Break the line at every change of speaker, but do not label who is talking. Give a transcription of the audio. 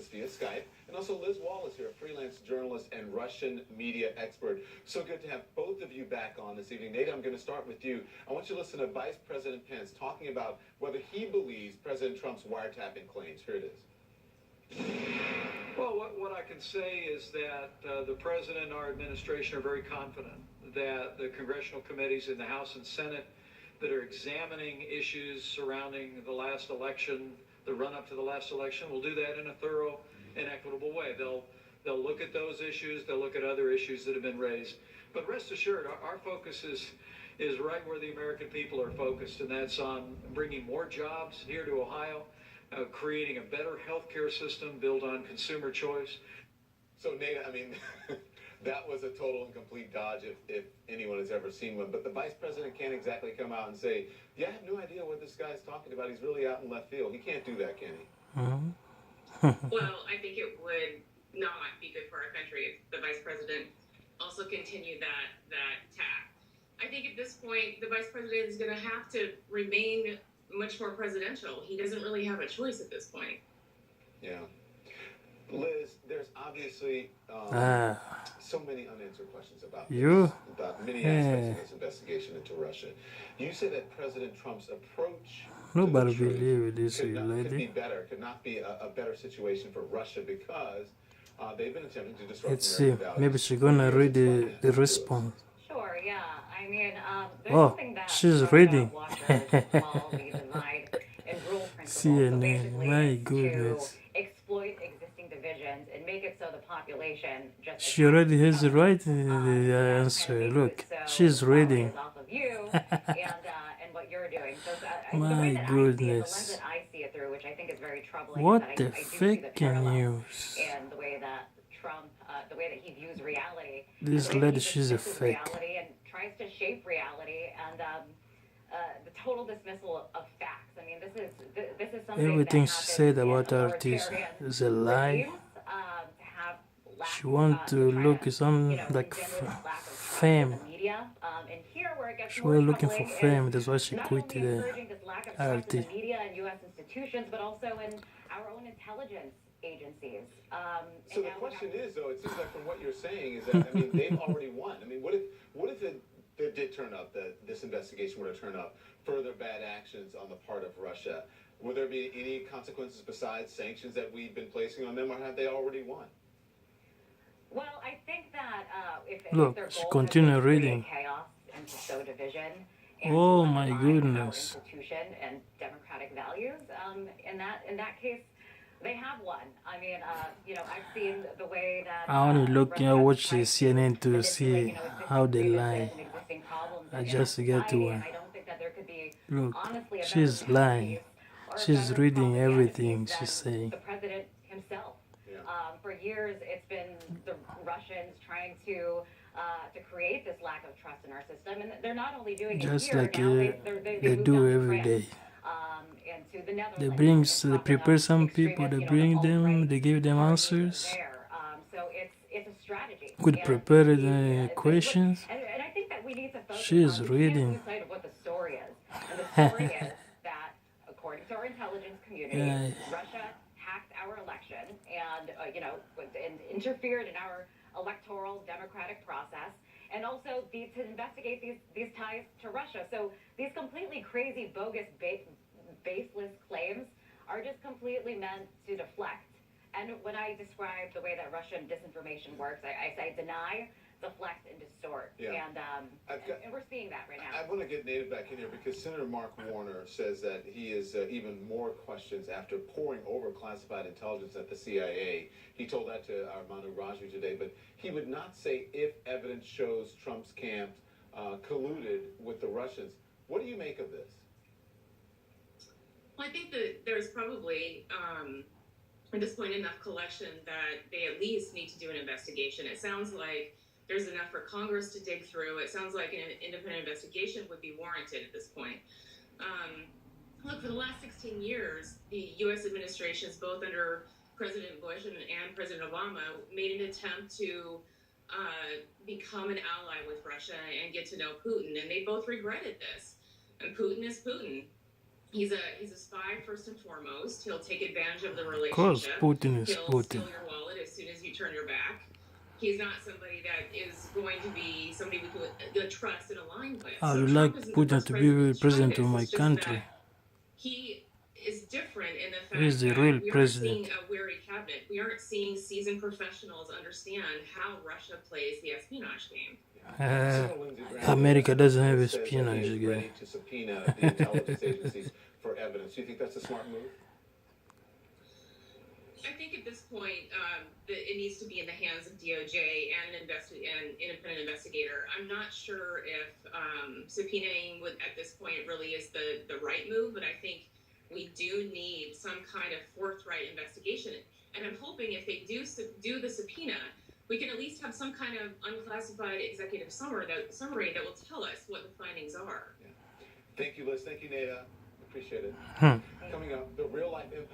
us via Skype. And also Liz Wallace here, a freelance journalist and Russian media expert. So good to have both of you back on this evening. Nate, I'm going to start with you. I want you to listen to Vice President Pence talking about whether he believes President Trump's wiretapping claims. Here it is.
Well, what I can say is that the president and our administration are very confident that the congressional committees in the House and Senate that are examining issues surrounding the last election, the run-up to the last election, will do that in a thorough and equitable way. They'll look at those issues. They'll look at other issues that have been raised. But rest assured, our focus is right where the American people are focused, and that's on bringing more jobs here to Ohio, creating a better healthcare system built on consumer choice.
So, Nate, I mean, that was a total and complete dodge if anyone has ever seen one. But the vice president can't exactly come out and say, yeah, I have no idea what this guy's talking about. He's really out in left field. He can't do that, can he?
Well, I think it would not be good for our country if the vice president also continued that tack. I think at this point, the vice president is going to have to remain much more presidential. He doesn't really have a choice at this point.
Yeah. Liz, there's obviously so many unanswered questions about many aspects of this investigation into Russia. You say that President Trump's approach
Nobody believe this
could
lady.
could not be a better situation for Russia because they've been attempting to disrupt
Let's see.
American values.
Maybe she's gonna read the response.
Sure, yeah. I mean, there's
Oh,
something that
she's
Russia
reading.
watchers call the divide and rule principle. So
CNN.
basically
My
it's
goodness.
to exploit existing divisions and make it so the population just
She already has the right answer. Look, she's reading.
off of you and what you're doing. So the
My
way that I see it, the
goodness.
lens that I see it through, which I think is very troubling.
What
is that
the
I do see the
fake
parallels
news?
and the way that Trump, the way that he views reality.
This
the way
lady,
he
she's a
dismisses
fake.
reality and tries to shape reality and the total dismissal of facts. I mean, this is something
Everything
that
she said
happens
about
in
artists
authoritarian
is a lie.
regimes, to have
She want to look some like fame.
And here where it gets
She
more
was looking for
troubling
fame.
is
That's why she
not
quit
only
the
encouraging this lack of trust in
RT.
the media and U.S. institutions, but also in our own intelligence agencies.
So the question is, though, it seems like from what you're saying is that, I mean, they've already won. I mean, what if it did turn up, this investigation were to turn up further bad actions on the part of Russia? Would there be any consequences besides sanctions that we've been placing on them, or have they already won?
Well, I think that if
Look,
their
she
goal
continue
is to create
reading.
chaos and to sow division and
Oh
to
my
undermine
goodness.
our institution and democratic values, in that case, they have won. I mean, I've seen the way that
I only
Russia
watch the
tries to
CNN to
manipulate,
see
existing
how they
grievances
lie.
and existing problems
I
in
just
our
get to
society,
one.
and I don't think that there could be
Look,
honestly a better
she's lying.
piece or a
She's
better
reading
propaganda
everything
piece
she's
than
saying.
the president himself.
Yeah.
For years, it's been the Russians trying to create this lack of trust in our system, and they're not only doing
Just
it here.
like
Now
they
moved
do
on to
every
France,
day.
and to the Netherlands.
They
and propping
prepare
up
some people, they
extremists,
bring
the
them,
alt-right
they give them
party
answers.
there. So it's a strategy.
Could
And
prepare
the-
the questions.
And I think that we need to focus
She is
on, we can't
reading.
lose sight of what the story is. And the story is that, according to our intelligence community,
Yeah.
Russia hacked our election and, and interfered in our electoral democratic process, and also to investigate these ties to Russia. So these completely crazy, bogus, baseless claims are just completely meant to deflect. And when I describe the way that Russian disinformation works, I say deny, deflect, and distort.
Yeah.
And we're seeing that right now.
I want to get Native back in here because Senator Mark Warner says that he is even more questions after poring over classified intelligence at the CIA. He told that to Armando Raju today, but he would not say if evidence shows Trump's camp colluded with the Russians. What do you make of this?
Well, I think that there's probably, at this point, enough collection that they at least need to do an investigation. It sounds like there's enough for Congress to dig through. It sounds like an independent investigation would be warranted at this point. Look, for the last 16 years, the U.S. administrations, both under President Bush and President Obama, made an attempt to become an ally with Russia and get to know Putin, and they both regretted this. And Putin is Putin. He's a spy first and foremost. He'll take advantage of the
Of course,
relationship.
Putin is
He'll
Putin.
steal your wallet as soon as you turn your back. He's not somebody that is going to be somebody we could trust and align with.
I
So
would
Trump
like
isn't the
Putin
first
to be president of
China.
my
It's just
country.
that he is different in the fact
He's the
that
real
we aren't
president.
seeing a wary cabinet. We aren't seeing seasoned professionals understand how Russia plays the espionage game.
Senator Lindsey Graham
America doesn't have
says that he
espionage
is
again.
ready to subpoena the intelligence agencies for evidence. Do you think that's a smart move?
I think at this point, it needs to be in the hands of DOJ and an independent investigator. I'm not sure if subpoenaing at this point really is the right move, but I think we do need some kind of forthright investigation. And I'm hoping if they do the subpoena, we can at least have some kind of unclassified executive summary that will tell us what the findings are.
Yeah. Thank you, Liz. Thank you, Nada. Appreciate it. Coming up, the real life impact.